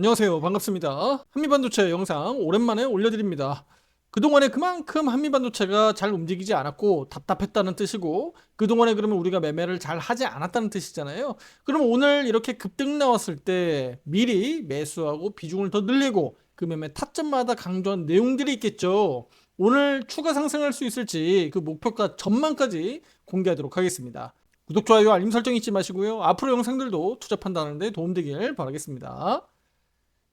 안녕하세요. 반갑습니다. 한미반도체 영상 오랜만에 올려드립니다. 그동안에 그만큼 한미반도체가 잘 움직이지 않았고 답답했다는 뜻이고, 그동안에 그러면 우리가 매매를 잘 하지 않았다는 뜻이잖아요. 그럼 오늘 이렇게 급등 나왔을 때 미리 매수하고 비중을 더 늘리고 그 매매 타점마다 강조한 내용들이 있겠죠. 오늘 추가 상승할 수 있을지 그 목표가 전망까지 공개하도록 하겠습니다. 구독, 좋아요, 알림 설정 잊지 마시고요. 앞으로 영상들도 투자 판단하는 데 도움되길 바라겠습니다.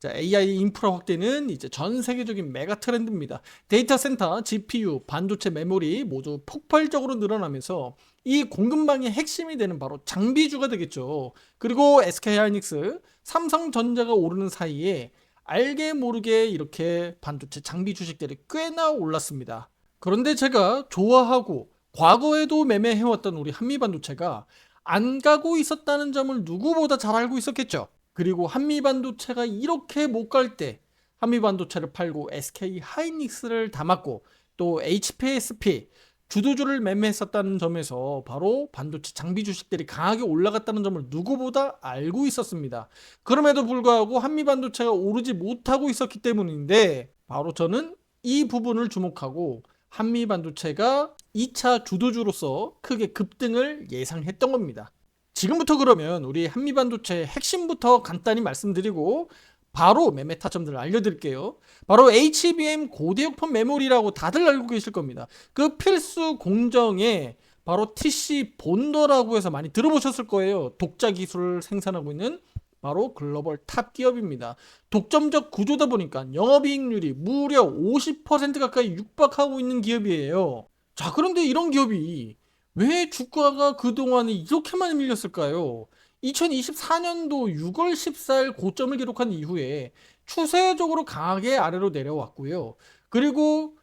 자, AI 인프라 확대는 이제 전 세계적인 메가 트렌드입니다. 데이터 센터, GPU, 반도체 메모리 모두 폭발적으로 늘어나면서 이 공급망의 핵심이 되는 바로 장비주가 되겠죠. 그리고 SK하이닉스, 삼성전자가 오르는 사이에 알게 모르게 이렇게 반도체 장비 주식들이 꽤나 올랐습니다. 그런데 제가 좋아하고 과거에도 매매해왔던 우리 한미반도체가 안 가고 있었다는 점을 누구보다 잘 알고 있었겠죠. 그리고 한미반도체가 이렇게 못 갈 때 한미반도체를 팔고 SK 하이닉스를 담았고 또 HPSP 주도주를 매매했었다는 점에서 바로 반도체 장비 주식들이 강하게 올라갔다는 점을 누구보다 알고 있었습니다. 그럼에도 불구하고 한미반도체가 오르지 못하고 있었기 때문인데, 바로 저는 이 부분을 주목하고 한미반도체가 2차 주도주로서 크게 급등을 예상했던 겁니다. 지금부터 그러면 우리 한미반도체 핵심부터 간단히 말씀드리고 바로 매매 타점들을 알려드릴게요. 바로 HBM 고대역폭 메모리라고 다들 알고 계실 겁니다. 그 필수 공정에 바로 TC 본더라고 해서 많이 들어보셨을 거예요. 독자 기술을 생산하고 있는 바로 글로벌 탑 기업입니다. 독점적 구조다 보니까 영업이익률이 무려 50% 가까이 육박하고 있는 기업이에요. 자, 그런데 이런 기업이 왜 주가가 그동안에 이렇게 많이 밀렸을까요? 2024년도 6월 14일 고점을 기록한 이후에 추세적으로 강하게 아래로 내려왔고요. 그리고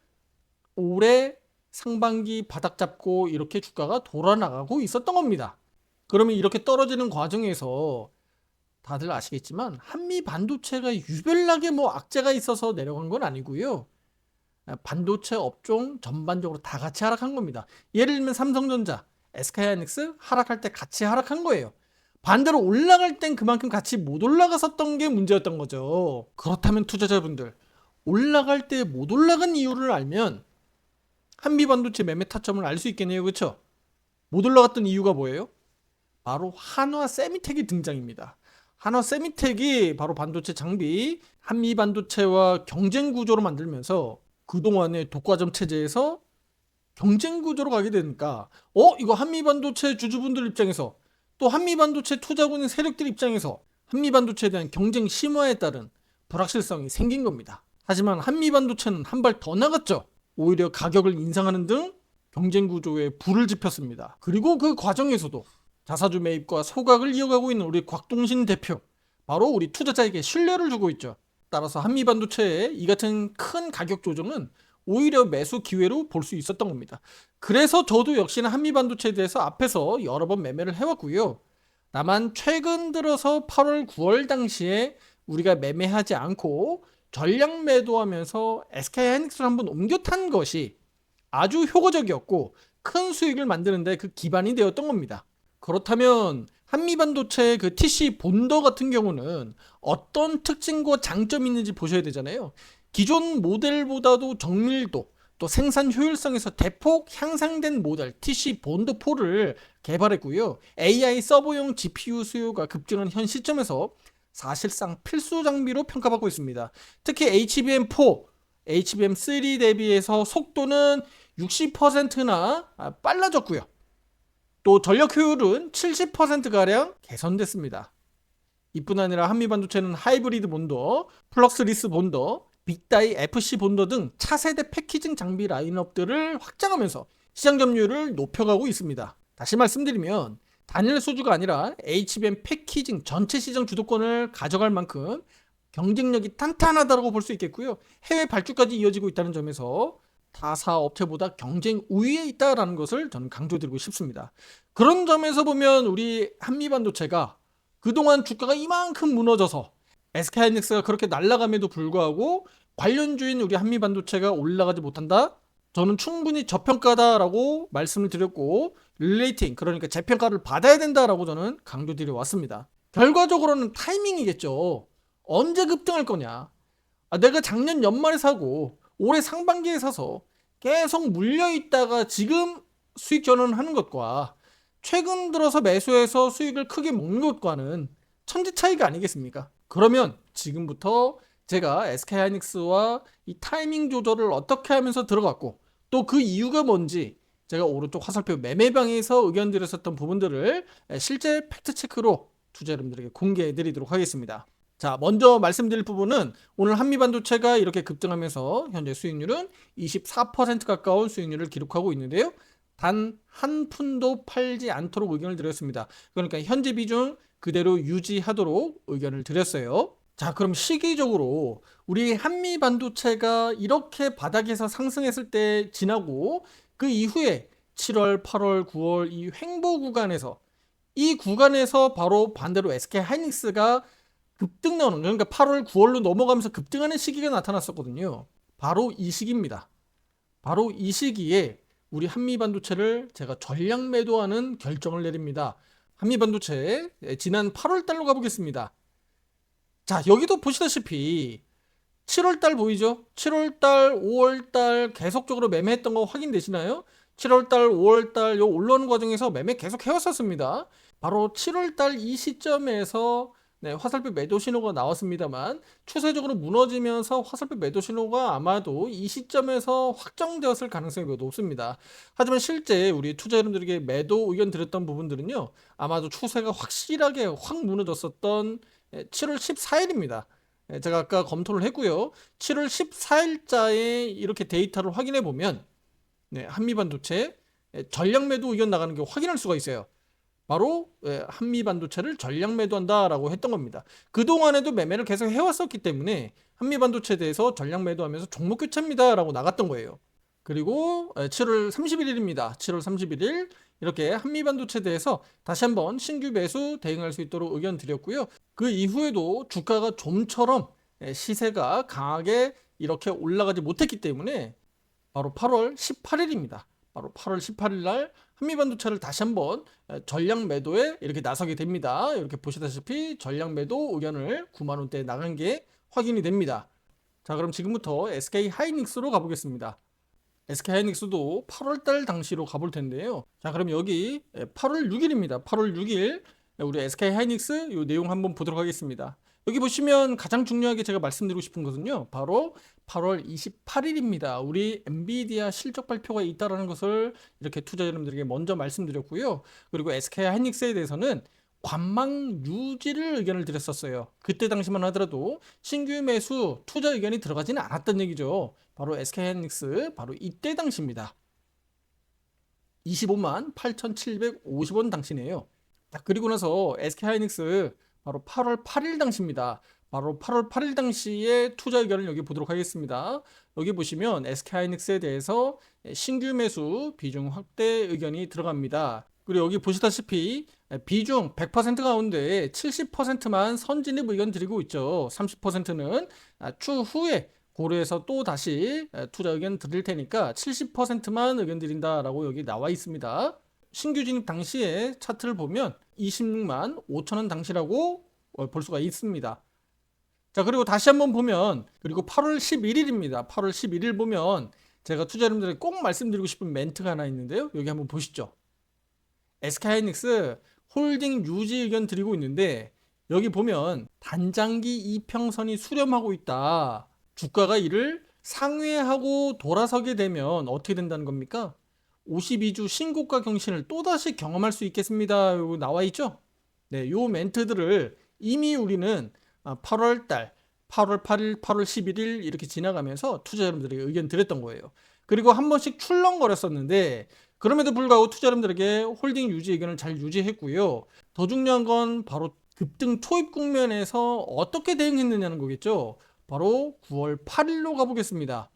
올해 상반기 바닥 잡고 이렇게 주가가 돌아나가고 있었던 겁니다. 그러면 이렇게 떨어지는 과정에서 다들 아시겠지만 한미 반도체가 유별나게 뭐 악재가 있어서 내려간 건 아니고요. 반도체 업종 전반적으로 다 같이 하락한 겁니다. 예를 들면 삼성전자, SK하이닉스 하락할 때 같이 하락한 거예요. 반대로 올라갈 땐 그만큼 같이 못 올라갔었던 게 문제였던 거죠. 그렇다면 투자자분들, 올라갈 때 못 올라간 이유를 알면 한미 반도체 매매 타점을 알 수 있겠네요. 그렇죠? 못 올라갔던 이유가 뭐예요? 바로 한화 세미텍이 등장입니다. 한화 세미텍이 바로 반도체 장비 한미 반도체와 경쟁 구조로 만들면서 그동안의 독과점 체제에서 경쟁 구조로 가게 되니까 이거 한미 반도체 주주분들 입장에서 또 한미 반도체 투자하고 있는 세력들 입장에서 한미 반도체에 대한 경쟁 심화에 따른 불확실성이 생긴 겁니다. 하지만 한미 반도체는 한 발 더 나갔죠. 오히려 가격을 인상하는 등 경쟁 구조에 불을 지폈습니다. 그리고 그 과정에서도 자사주 매입과 소각을 이어가고 있는 우리 곽동신 대표, 바로 우리 투자자에게 신뢰를 주고 있죠. 따라서 한미반도체의 이 같은 큰 가격 조정은 오히려 매수 기회로 볼 수 있었던 겁니다. 그래서 저도 역시나 한미반도체에 대해서 앞에서 여러 번 매매를 해왔고요. 다만 최근 들어서 8월, 9월 당시에 우리가 매매하지 않고 전량 매도하면서 SK하이닉스를 한번 옮겨 탄 것이 아주 효과적이었고 큰 수익을 만드는데 그 기반이 되었던 겁니다. 그렇다면 한미반도체의 그 TC 본더 같은 경우는 어떤 특징과 장점이 있는지 보셔야 되잖아요. 기존 모델보다도 정밀도 또 생산 효율성에서 대폭 향상된 모델 TC 본더 4를 개발했고요. AI 서버용 GPU 수요가 급증한 현 시점에서 사실상 필수 장비로 평가받고 있습니다. 특히 HBM4, HBM3 대비해서 속도는 60%나 빨라졌고요. 또 전력 효율은 70%가량 개선됐습니다. 이뿐 아니라 한미반도체는 하이브리드 본더, 플럭스리스 본더, 빅다이 FC 본더 등 차세대 패키징 장비 라인업들을 확장하면서 시장 점유율을 높여가고 있습니다. 다시 말씀드리면 단일 수주가 아니라 HBM 패키징 전체 시장 주도권을 가져갈 만큼 경쟁력이 탄탄하다고 볼 수 있겠고요. 해외 발주까지 이어지고 있다는 점에서 타사 업체보다 경쟁 우위에 있다는 것을 저는 강조드리고 싶습니다. 그런 점에서 보면 우리 한미반도체가 그동안 주가가 이만큼 무너져서 SK하이닉스가 그렇게 날아감에도 불구하고 관련주인 우리 한미반도체가 올라가지 못한다? 저는 충분히 저평가다라고 말씀을 드렸고, 릴레이팅, 그러니까 재평가를 받아야 된다라고 저는 강조드려 왔습니다. 결과적으로는 타이밍이겠죠. 언제 급등할 거냐? 내가 작년 연말에 사고 올해 상반기에 사서 계속 물려 있다가 지금 수익 전환하는 것과 최근 들어서 매수해서 수익을 크게 먹는 것과는 천지 차이가 아니겠습니까? 그러면 지금부터 제가 SK하이닉스와 이 타이밍 조절을 어떻게 하면서 들어갔고 또 그 이유가 뭔지 제가 오른쪽 화살표 매매방에서 의견 드렸었던 부분들을 실제 팩트체크로 투자 여러분들에게 공개해 드리도록 하겠습니다. 자, 먼저 말씀드릴 부분은 오늘 한미반도체가 이렇게 급등하면서 현재 수익률은 24% 가까운 수익률을 기록하고 있는데요. 단 한 푼도 팔지 않도록 의견을 드렸습니다. 그러니까 현재 비중 그대로 유지하도록 의견을 드렸어요. 자, 그럼 시기적으로 우리 한미반도체가 이렇게 바닥에서 상승했을 때 지나고 그 이후에 7월, 8월, 9월 이 횡보 구간에서 이 구간에서 바로 반대로 SK하이닉스가 급등 나오는, 그러니까 8월, 9월로 넘어가면서 급등하는 시기가 나타났었거든요. 바로 이 시기입니다. 바로 이 시기에 우리 한미반도체를 제가 전량 매도하는 결정을 내립니다. 한미반도체 지난 8월 달로 가보겠습니다. 자, 여기도 보시다시피 7월달 보이죠? 7월달, 5월달 계속적으로 매매했던 거 확인되시나요? 7월달, 5월달 요 올라오는 과정에서 매매 계속 해왔었습니다. 바로 7월달 이 시점에서 화살표 매도 신호가 나왔습니다만 추세적으로 무너지면서 화살표 매도 신호가 아마도 이 시점에서 확정되었을 가능성이 매우 높습니다. 하지만 실제 우리 투자 여러분들에게 매도 의견 드렸던 부분들은요, 아마도 추세가 확실하게 확 무너졌었던 7월 14일입니다. 제가 아까 검토를 했고요. 7월 14일자에 이렇게 데이터를 확인해 보면 한미반도체 전량 매도 의견 나가는 게 확인할 수가 있어요. 바로 한미반도체를 전량 매도한다라고 했던 겁니다. 그동안에도 매매를 계속 해왔었기 때문에 한미반도체에 대해서 전량 매도하면서 종목 교체입니다라고 나갔던 거예요. 그리고 7월 31일입니다. 7월 31일 이렇게 한미반도체에 대해서 다시 한번 신규 매수 대응할 수 있도록 의견 드렸고요. 그 이후에도 주가가 좀처럼 시세가 강하게 이렇게 올라가지 못했기 때문에 바로 8월 18일입니다. 바로 8월 18일 날 한미반도체를 다시 한번 전량 매도에 이렇게 나서게 됩니다. 이렇게 보시다시피 전량 매도 의견을 9만 원대에 나간 게 확인이 됩니다. 자, 그럼 지금부터 SK하이닉스로 가보겠습니다. SK하이닉스도 8월달 당시로 가볼 텐데요. 자, 그럼 여기 8월 6일입니다. 8월 6일 우리 SK하이닉스 이 내용 한번 보도록 하겠습니다. 여기 보시면 가장 중요하게 제가 말씀드리고 싶은 것은요, 바로 8월 28일입니다. 우리 엔비디아 실적 발표가 있다라는 것을 이렇게 투자 여러분들에게 먼저 말씀드렸고요. 그리고 SK하이닉스에 대해서는 관망 유지를 의견을 드렸었어요. 그때 당시만 하더라도 신규 매수 투자 의견이 들어가지는 않았던 얘기죠. 바로 SK하이닉스 바로 이때 당시입니다. 25만 8,750원 당시네요. 그리고 나서 SK하이닉스 바로 8월 8일 당시입니다. 바로 8월 8일 당시에 투자 의견을 여기 보도록 하겠습니다. 여기 보시면 SK하이닉스에 대해서 신규 매수 비중 확대 의견이 들어갑니다. 그리고 여기 보시다시피 비중 100% 가운데 70%만 선진입 의견 드리고 있죠. 30%는 추후에 고려해서 또 다시 투자 의견 드릴 테니까 70%만 의견 드린다라고 여기 나와 있습니다. 신규 진입 당시에 차트를 보면 26만 5천원 당시라고 볼 수가 있습니다. 자, 그리고 다시 한번 보면, 그리고 8월 11일입니다. 8월 11일 보면 제가 투자 여러분들에게 꼭 말씀드리고 싶은 멘트가 하나 있는데요. 여기 한번 보시죠. SK하이닉스 홀딩 유지 의견 드리고 있는데 여기 보면 단장기 이평선이 수렴하고 있다. 주가가 이를 상회하고 돌아서게 되면 어떻게 된다는 겁니까? 52주 신고가 경신을 또다시 경험할 수 있겠습니다. 여기 나와 있죠? 네, 요 멘트들을 이미 우리는 8월 8일, 8월 11일 이렇게 지나가면서 투자 여러분들에게 의견 드렸던 거예요. 그리고 한 번씩 출렁거렸었는데 그럼에도 불구하고 투자 여러분들에게 홀딩 유지 의견을 잘 유지했고요. 더 중요한 건 바로 급등 초입 국면에서 어떻게 대응했느냐는 거겠죠. 바로 9월 8일로 가보겠습니다.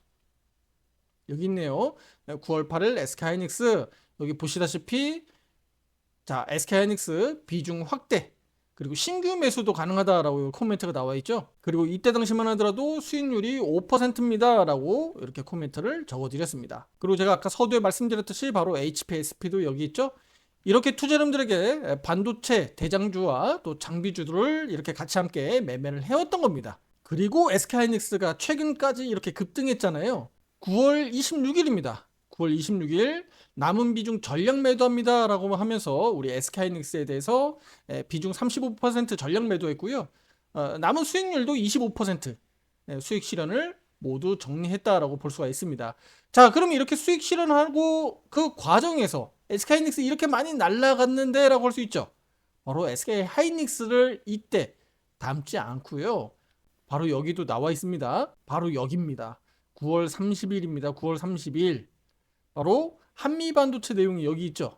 여기 있네요. 9월 8일 SK하이닉스 여기 보시다시피 자, SK하이닉스 비중 확대 그리고 신규 매수도 가능하다라고 코멘트가 나와 있죠. 그리고 이때 당시만 하더라도 수익률이 5%입니다 라고 이렇게 코멘트를 적어드렸습니다. 그리고 제가 아까 서두에 말씀드렸듯이 바로 HPSP도 여기 있죠. 이렇게 투자자님들에게 반도체 대장주와 또 장비주들을 이렇게 같이 함께 매매를 해왔던 겁니다. 그리고 SK하이닉스가 최근까지 이렇게 급등했잖아요. 9월 26일입니다. 9월 26일 남은 비중 전량 매도합니다 라고 하면서 우리 SK하이닉스에 대해서 비중 35% 전량 매도했고요. 남은 수익률도 25% 수익 실현을 모두 정리했다라고 볼 수가 있습니다. 자, 그럼 이렇게 수익 실현하고 그 과정에서 SK하이닉스 이렇게 많이 날라갔는데 라고 할 수 있죠. 바로 SK하이닉스를 이때 담지 않고요. 바로 여기도 나와 있습니다. 바로 여기입니다. 9월 30일입니다. 9월 30일. 바로 한미반도체 내용이 여기 있죠.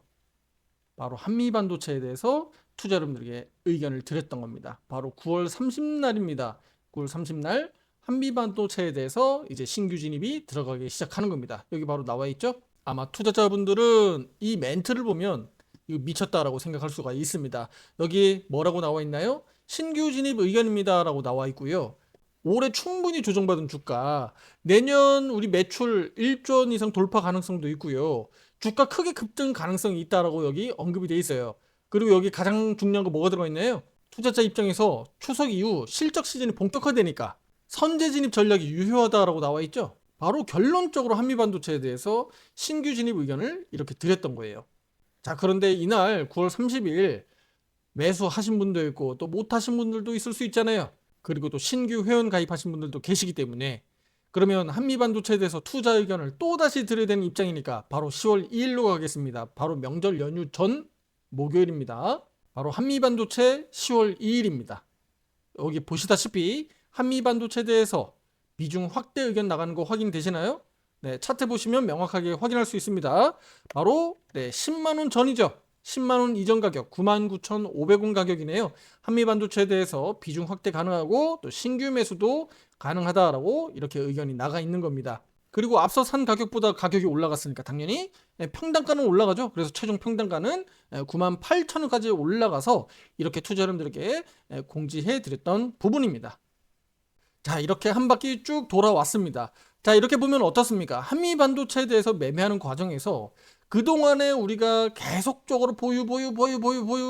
바로 한미반도체에 대해서 투자 여러분들에게 의견을 드렸던 겁니다. 바로 9월 30날입니다. 9월 30날 한미반도체에 대해서 이제 신규 진입이 들어가기 시작하는 겁니다. 여기 바로 나와 있죠. 아마 투자자분들은 이 멘트를 보면 이거 미쳤다라고 생각할 수가 있습니다. 여기 뭐라고 나와 있나요? 신규 진입 의견입니다 라고 나와 있고요. 올해 충분히 조정받은 주가, 내년 우리 매출 1조 원 이상 돌파 가능성도 있고요. 주가 크게 급등 가능성이 있다라고 여기 언급이 돼 있어요. 그리고 여기 가장 중요한 거 뭐가 들어가 있나요? 투자자 입장에서 추석 이후 실적 시즌이 본격화되니까 선제 진입 전략이 유효하다라고 나와 있죠. 바로 결론적으로 한미반도체에 대해서 신규 진입 의견을 이렇게 드렸던 거예요. 자, 그런데 이날 9월 30일 매수하신 분도 있고 또 못하신 분들도 있을 수 있잖아요. 그리고 또 신규 회원 가입하신 분들도 계시기 때문에 그러면 한미반도체에 대해서 투자 의견을 또다시 드려야 되는 입장이니까 바로 10월 2일로 가겠습니다. 바로 명절 연휴 전 목요일입니다. 바로 한미반도체 10월 2일입니다. 여기 보시다시피 한미반도체에 대해서 비중 확대 의견 나가는 거 확인되시나요? 네, 차트 보시면 명확하게 확인할 수 있습니다. 바로 10만원 전이죠. 10만원 이전 가격 99,500원 가격이네요. 한미반도체에 대해서 비중 확대 가능하고 또 신규 매수도 가능하다라고 이렇게 의견이 나가 있는 겁니다. 그리고 앞서 산 가격보다 가격이 올라갔으니까 당연히 평단가는 올라가죠. 그래서 최종 평단가는 98,000원까지 올라가서 이렇게 투자자분들에게 공지해 드렸던 부분입니다. 자, 이렇게 한 바퀴 쭉 돌아왔습니다. 자, 이렇게 보면 어떻습니까? 한미반도체에 대해서 매매하는 과정에서 그동안에 우리가 계속적으로 보유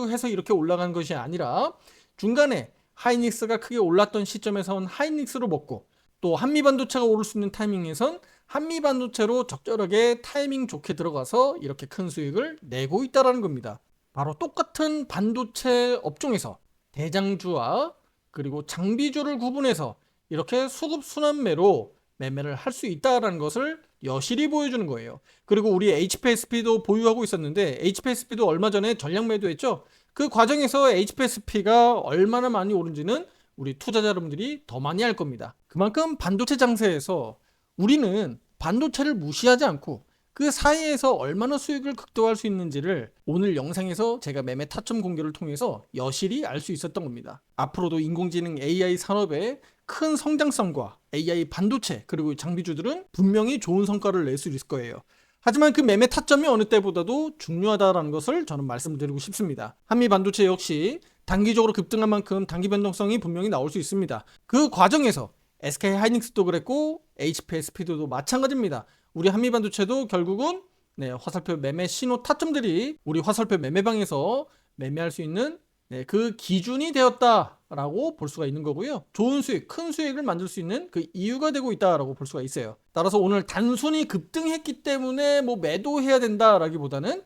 해서 이렇게 올라간 것이 아니라 중간에 하이닉스가 크게 올랐던 시점에선 하이닉스로 먹고 또 한미반도체가 오를 수 있는 타이밍에선 한미반도체로 적절하게 타이밍 좋게 들어가서 이렇게 큰 수익을 내고 있다는 겁니다. 바로 똑같은 반도체 업종에서 대장주와 그리고 장비주를 구분해서 이렇게 수급 순환매로 매매를 할 수 있다는 것을 여실히 보여주는 거예요. 그리고 우리 HPSP도 보유하고 있었는데 HPSP도 얼마 전에 전량 매도했죠. 그 과정에서 HPSP가 얼마나 많이 오른지는 우리 투자자 여러분들이 더 많이 알 겁니다. 그만큼 반도체 장세에서 우리는 반도체를 무시하지 않고 그 사이에서 얼마나 수익을 극대화할 수 있는지를 오늘 영상에서 제가 매매 타점 공개를 통해서 여실히 알 수 있었던 겁니다. 앞으로도 인공지능 AI 산업의 큰 성장성과 AI 반도체 그리고 장비주들은 분명히 좋은 성과를 낼 수 있을 거예요. 하지만 그 매매 타점이 어느 때보다도 중요하다는 것을 저는 말씀드리고 싶습니다. 한미 반도체 역시 단기적으로 급등한 만큼 단기 변동성이 분명히 나올 수 있습니다. 그 과정에서 SK하이닉스도 그랬고 HPSP도 마찬가지입니다. 우리 한미반도체도 결국은 화살표 매매 신호 타점들이 우리 화살표 매매방에서 매매할 수 있는 그 기준이 되었다라고 볼 수가 있는 거고요. 좋은 수익, 큰 수익을 만들 수 있는 그 이유가 되고 있다라고 볼 수가 있어요. 따라서 오늘 단순히 급등했기 때문에 뭐 매도해야 된다라기보다는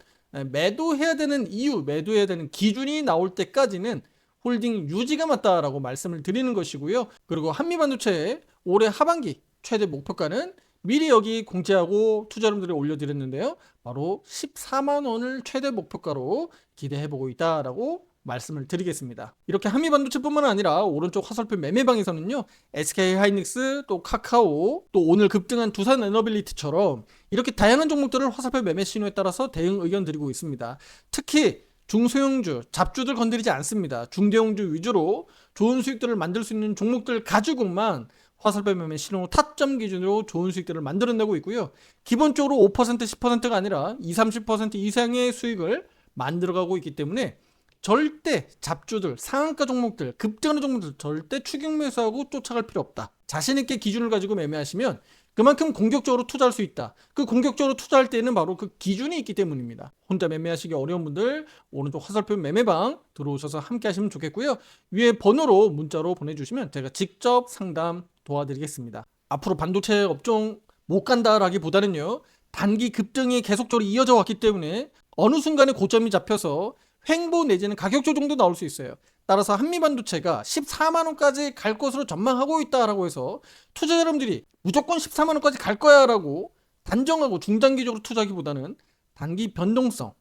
매도해야 되는 이유, 매도해야 되는 기준이 나올 때까지는 홀딩 유지가 맞다라고 말씀을 드리는 것이고요. 그리고 한미반도체의 올해 하반기 최대 목표가는 미리 여기 공지하고 투자자분들이 올려드렸는데요. 바로 14만 원을 최대 목표가로 기대해보고 있다라고 말씀을 드리겠습니다. 이렇게 한미반도체뿐만 아니라 오른쪽 화살표 매매방에서는요. SK하이닉스, 또 카카오, 또 오늘 급등한 두산에너빌리티처럼 이렇게 다양한 종목들을 화살표 매매 신호에 따라서 대응 의견 드리고 있습니다. 특히 중소형주, 잡주들 건드리지 않습니다. 중대형주 위주로 좋은 수익들을 만들 수 있는 종목들 가지고만 화살표 매매 신호 타점 기준으로 좋은 수익들을 만들어내고 있고요. 기본적으로 5%, 10%가 아니라 20, 30% 이상의 수익을 만들어가고 있기 때문에 절대 잡주들, 상한가 종목들, 급등하는 종목들 절대 추격 매수하고 쫓아갈 필요 없다. 자신 있게 기준을 가지고 매매하시면 그만큼 공격적으로 투자할 수 있다. 그 공격적으로 투자할 때는 바로 그 기준이 있기 때문입니다. 혼자 매매하시기 어려운 분들 오른쪽 화살표 매매방 들어오셔서 함께 하시면 좋겠고요. 위에 번호로 문자로 보내주시면 제가 직접 상담 도와드리겠습니다. 앞으로 반도체 업종 못 간다라기보다는요, 단기 급등이 계속적으로 이어져 왔기 때문에 어느 순간에 고점이 잡혀서 횡보 내지는 가격 조정도 나올 수 있어요. 따라서 한미반도체가 14만 원까지 갈 것으로 전망하고 있다라고 해서 투자자 여러분들이 무조건 14만 원까지 갈 거야라고 단정하고 중장기적으로 투자하기보다는 단기 변동성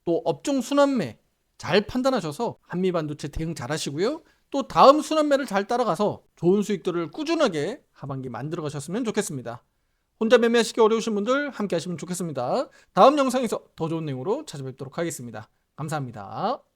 또 업종 순환매 잘 판단하셔서 한미반도체 대응 잘 하시고요. 또 다음 순환매를 잘 따라가서 좋은 수익들을 꾸준하게 하반기 만들어 가셨으면 좋겠습니다. 혼자 매매하시기 어려우신 분들 함께 하시면 좋겠습니다. 다음 영상에서 더 좋은 내용으로 찾아뵙도록 하겠습니다. 감사합니다.